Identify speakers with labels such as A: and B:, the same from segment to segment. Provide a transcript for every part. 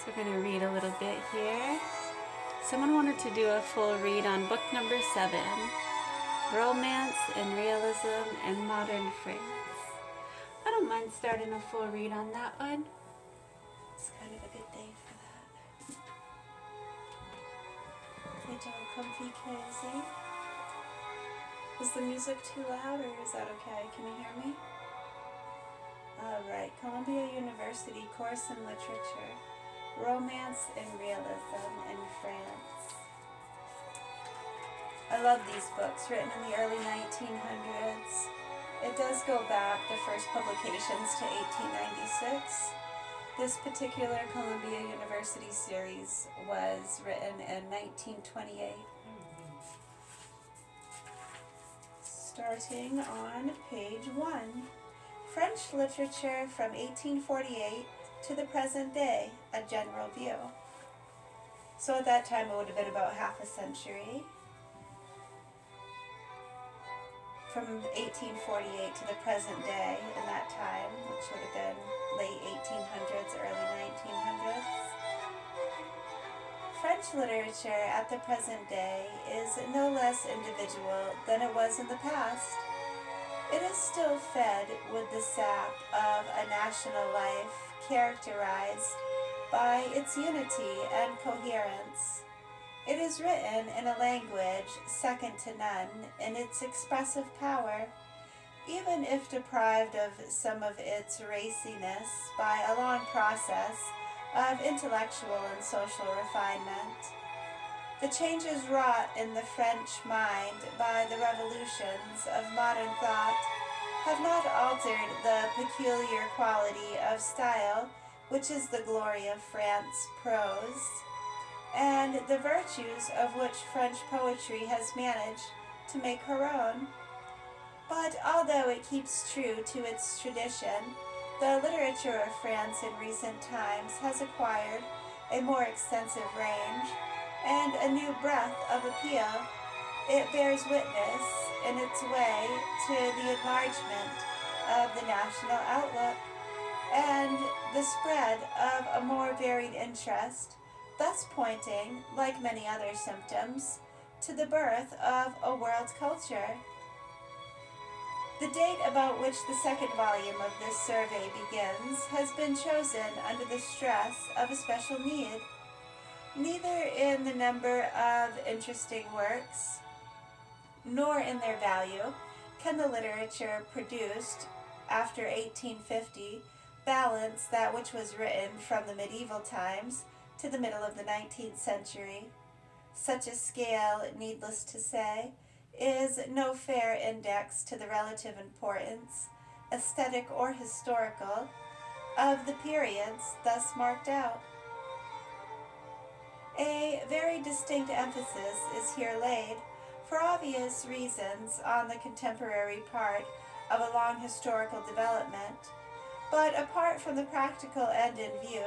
A: So we're going to read a little bit here. Someone wanted to do a full read on book number 7, Romance and Realism in Modern France. I don't mind starting a full read on that one. It's kind of a good day for that. Get all comfy, cozy. Is the music too loud or is that okay? Can you hear me? Alright, Columbia University course in literature, Romance and Realism in France. I love these books, written in the early 1900s. It does go back, the first publications, to 1896. This particular Columbia University series was written in 1928. Starting on page 1. French literature from 1848 to the present day, a general view. So at that time it would have been about half a century. From 1848 to the present day in that time, which would have been late 1800s, early 1900s. French literature at the present day is no less individual than it was in the past. It is still fed with the sap of a national life characterized by its unity and coherence. It is written in a language second to none in its expressive power, even if deprived of some of its raciness by a long process of intellectual and social refinement. The changes wrought in the French mind by the revolutions of modern thought have not altered the peculiar quality of style which is the glory of France prose, and the virtues of which French poetry has managed to make her own. But although it keeps true to its tradition, the literature of France in recent times has acquired a more extensive range and a new breadth of appeal. It bears witness in its way to the enlargement of the national outlook and the spread of a more varied interest, thus pointing, like many other symptoms, to the birth of a world culture. The date about which the second volume of this survey begins has been chosen under the stress of a special need. Neither in the number of interesting works, nor in their value, can the literature produced after 1850 balance that which was written from the medieval times to the middle of the 19th century. Such a scale, needless to say, is no fair index to the relative importance, aesthetic or historical, of the periods thus marked out. A very distinct emphasis is here laid, for obvious reasons, on the contemporary part of a long historical development, but apart from the practical end in view,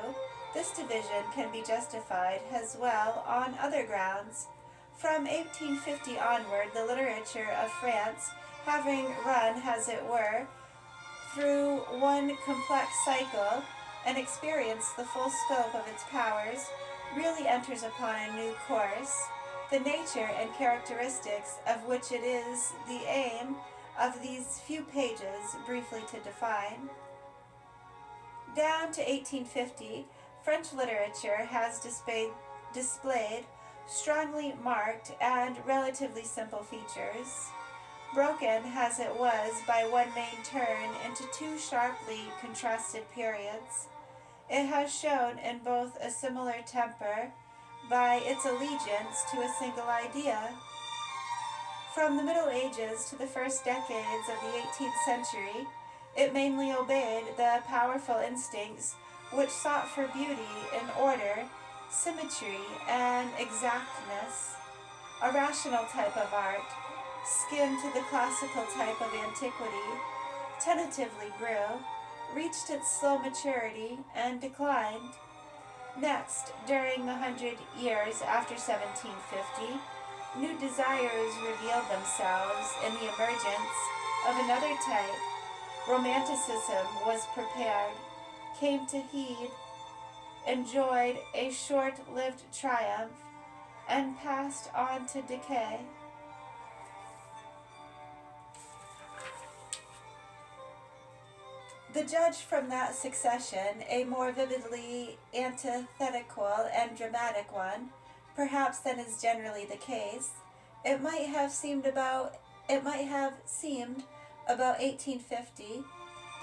A: this division can be justified as well on other grounds. From 1850 onward, the literature of France, having run, as it were, through one complex cycle and experienced the full scope of its powers, really enters upon a new course, the nature and characteristics of which it is the aim of these few pages briefly to define. Down to 1850, French literature has displayed strongly marked and relatively simple features, broken as it was by one main turn into two sharply contrasted periods. It has shown in both a similar temper by its allegiance to a single idea. From the Middle Ages to the first decades of the 18th century, it mainly obeyed the powerful instincts which sought for beauty in order, symmetry, and exactness. A rational type of art, skinned to the classical type of antiquity, tentatively grew, reached its slow maturity, and declined. Next, during the 100 years after 1750, new desires revealed themselves in the emergence of another type. Romanticism was prepared, came to heed enjoyed a short-lived triumph and passed on to decay. The judge from that succession, a more vividly antithetical and dramatic one, perhaps than is generally the case, it might have seemed about 1850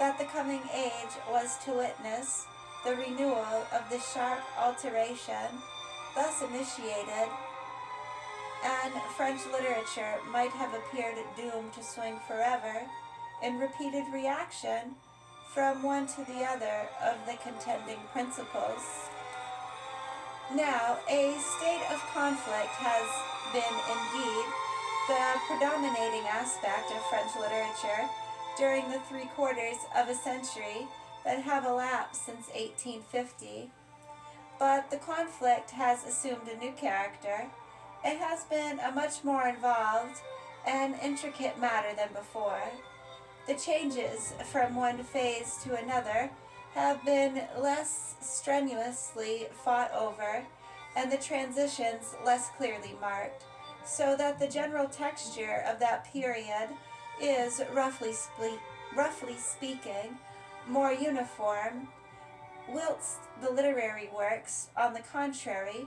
A: that the coming age was to witness the renewal of the sharp alteration thus initiated, and French literature might have appeared doomed to swing forever in repeated reaction from one to the other of the contending principles. Now, a state of conflict has been indeed the predominating aspect of French literature during the 3/4 of a century that have elapsed since 1850. But the conflict has assumed a new character. It has been a much more involved and intricate matter than before. The changes from one phase to another have been less strenuously fought over, and the transitions less clearly marked, so that the general texture of that period is, roughly speaking, more uniform, whilst the literary works, on the contrary,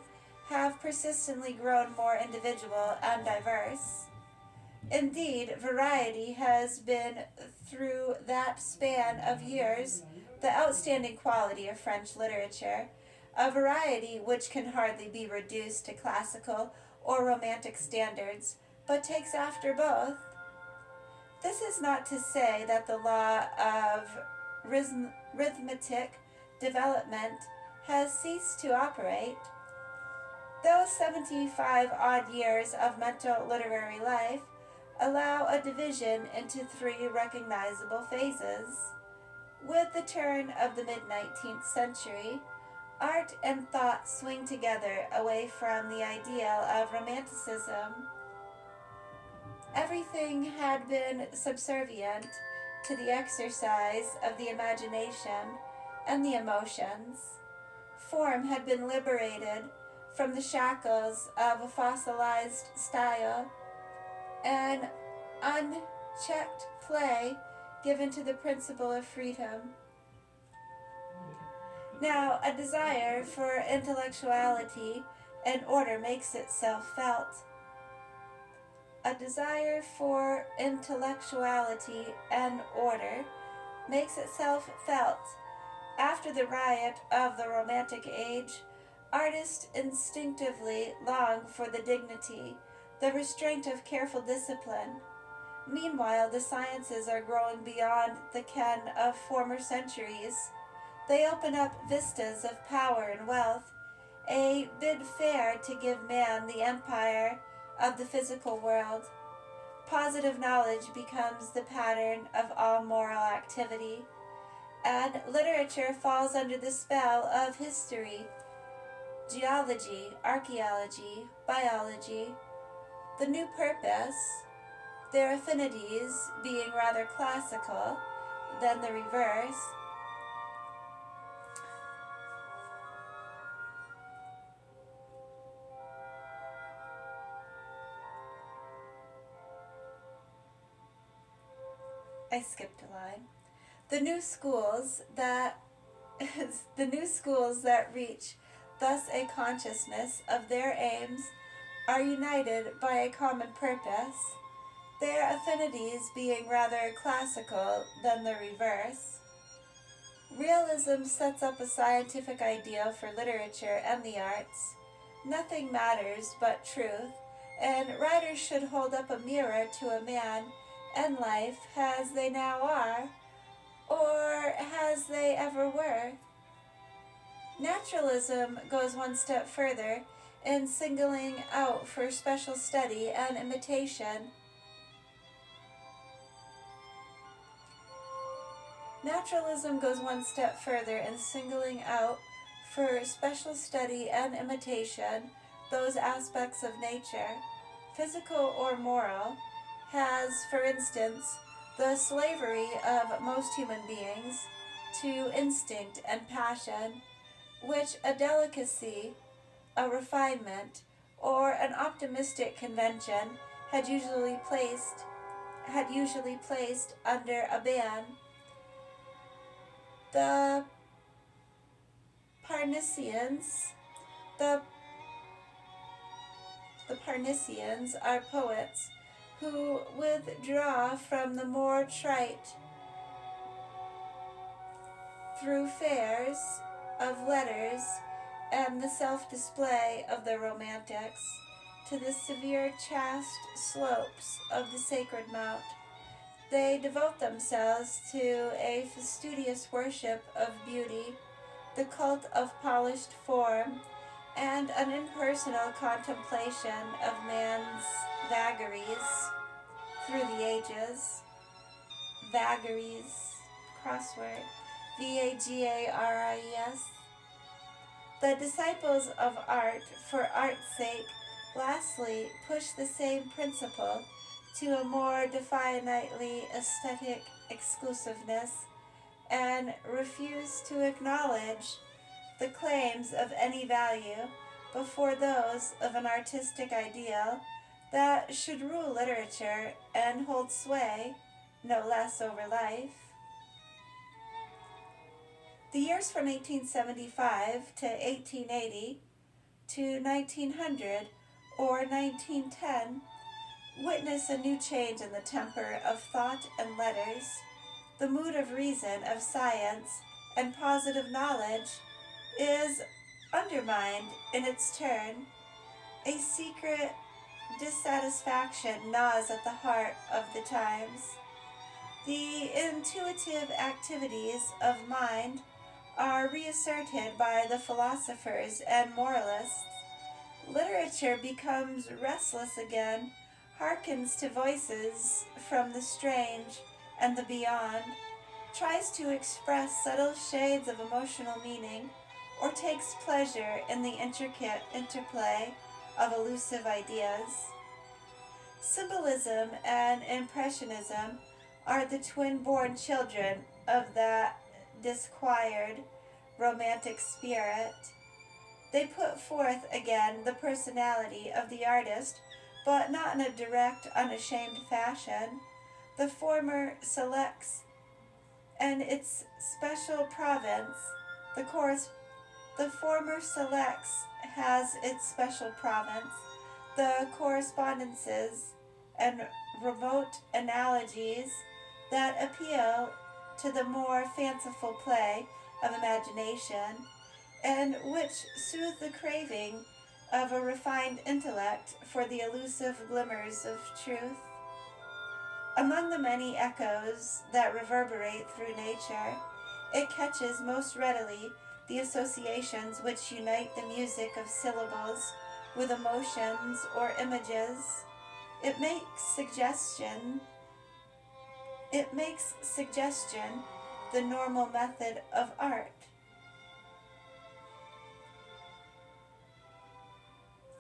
A: have persistently grown more individual and diverse. Indeed, variety has been, through that span of years, the outstanding quality of French literature, a variety which can hardly be reduced to classical or romantic standards, but takes after both. This is not to say that the law of rhythmic development has ceased to operate. Those 75 odd years of mental literary life allow a division into 3 recognizable phases. With the turn of the mid-19th century, art and thought swing together away from the ideal of romanticism. Everything had been subservient to the exercise of the imagination and the emotions. Form had been liberated from the shackles of a fossilized style, and unchecked play given to the principle of freedom. Now, a desire for intellectuality and order makes itself felt. A desire for intellectuality and order makes itself felt. After the riot of the Romantic Age, artists instinctively long for the dignity, the restraint of careful discipline. Meanwhile, the sciences are growing beyond the ken of former centuries. They open up vistas of power and wealth, a bid fair to give man the empire of the physical world. Positive knowledge becomes the pattern of all moral activity, and literature falls under the spell of history, geology, archaeology, biology. The new purpose, their affinities being rather classical than the reverse, I skipped a line. The new schools that reach thus a consciousness of their aims are united by a common purpose, their affinities being rather classical than the reverse. Realism sets up a scientific ideal for literature and the arts. Nothing matters but truth, and writers should hold up a mirror to a man and life as they now are, or as they ever were. Naturalism goes one step further in singling out for special study and imitation Naturalism goes one step further in singling out for special study and imitation those aspects of nature, physical or moral, has, for instance, the slavery of most human beings to instinct and passion, which a delicacy, a refinement, or an optimistic convention had usually placed under a ban. The Parnassians, the Parnassians are poets who withdraw from the more trite through fairs of letters and the self-display of the romantics to the severe chaste slopes of the sacred mount. They devote themselves to a fastidious worship of beauty, the cult of polished form, and an impersonal contemplation of man's vagaries through the ages. Vagaries, crossword, Vagaries. The disciples of art, for art's sake, lastly, push the same principle to a more definitely aesthetic exclusiveness and refuse to acknowledge the claims of any value before those of an artistic ideal that should rule literature and hold sway, no less, over life. The years from 1875 to 1880 to 1900 or 1910 witness a new change in the temper of thought and letters. The mood of reason, of science, and positive knowledge is undermined in its turn. A secret dissatisfaction gnaws at the heart of the times. The intuitive activities of mind are reasserted by the philosophers and moralists. Literature becomes restless again, hearkens to voices from the strange and the beyond, tries to express subtle shades of emotional meaning, or takes pleasure in the intricate interplay of elusive ideas. Symbolism and Impressionism are the twin-born children of that disquired, romantic spirit. They put forth again the personality of the artist, but not in a direct, unashamed fashion. The former selects, and its special province, the former selects has its special province, the correspondences and remote analogies that appeal to the more fanciful play of imagination, and which soothe the craving of a refined intellect for the elusive glimmers of truth. Among the many echoes that reverberate through nature, it catches most readily the associations which unite the music of syllables with emotions or images. It makes suggestion the normal method of art.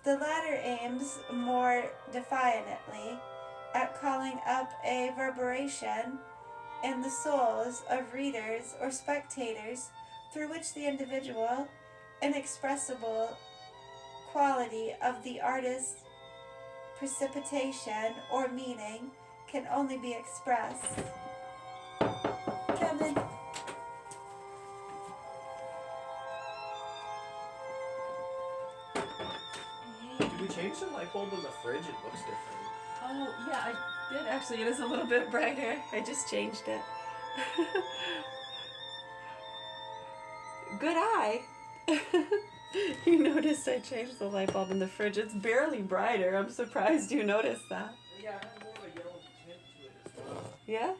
A: The latter aims more defiantly at calling up a reverberation in the souls of readers or spectators through which the individual, inexpressible quality of the artist's precipitation or meaning can only be expressed. Kevin.
B: Did we change the light bulb in the fridge? It looks different.
C: Oh, yeah, I did actually. It is a little bit brighter. I just changed it. Good eye. You noticed I changed the light bulb in the fridge. It's barely brighter. I'm surprised you noticed that.
B: Yeah, it had more of a yellow tint to it as well.
C: Yeah?